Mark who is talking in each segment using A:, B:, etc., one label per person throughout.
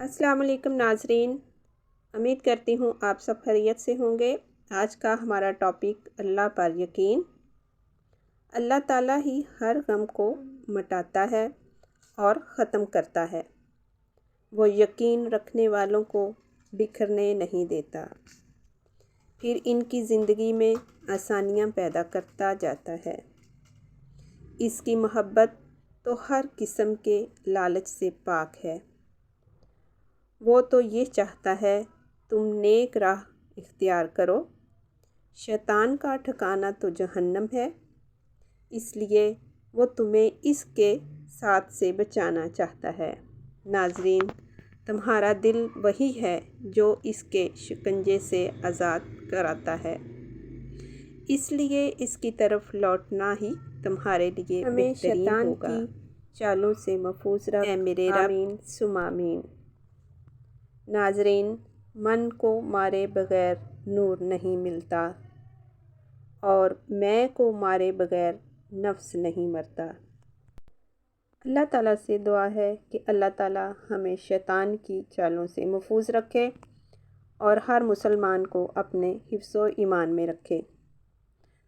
A: السلام علیکم ناظرین، امید کرتی ہوں آپ سب خیریت سے ہوں گے۔ آج کا ہمارا ٹاپک اللہ پر یقین۔ اللہ تعالیٰ ہی ہر غم کو مٹاتا ہے اور ختم کرتا ہے۔ وہ یقین رکھنے والوں کو بکھرنے نہیں دیتا، پھر ان کی زندگی میں آسانیاں پیدا کرتا جاتا ہے۔ اس کی محبت تو ہر قسم کے لالچ سے پاک ہے۔ وہ تو یہ چاہتا ہے تم نیک راہ اختیار کرو۔ شیطان کا ٹھکانہ تو جہنم ہے، اس لیے وہ تمہیں اس کے ساتھ سے بچانا چاہتا ہے۔ ناظرین، تمہارا دل وہی ہے جو اس کے شکنجے سے آزاد کراتا ہے، اس لیے اس کی طرف لوٹنا ہی تمہارے لیے ہمیں شیطان کی چالوں سے محفوظ رکھ اے میرے رب، آمین ثم آمین۔ ناظرین، من کو مارے بغیر نور نہیں ملتا، اور میں کو مارے بغیر نفس نہیں مرتا۔ اللہ تعالیٰ سے دعا ہے کہ اللہ تعالیٰ ہمیں شیطان کی چالوں سے محفوظ رکھے اور ہر مسلمان کو اپنے حفظ و ایمان میں رکھے۔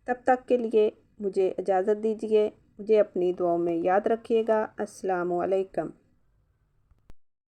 A: تب تک کے لیے مجھے اجازت دیجیے، مجھے اپنی دعاؤں میں یاد رکھیے گا۔ السلام علیکم۔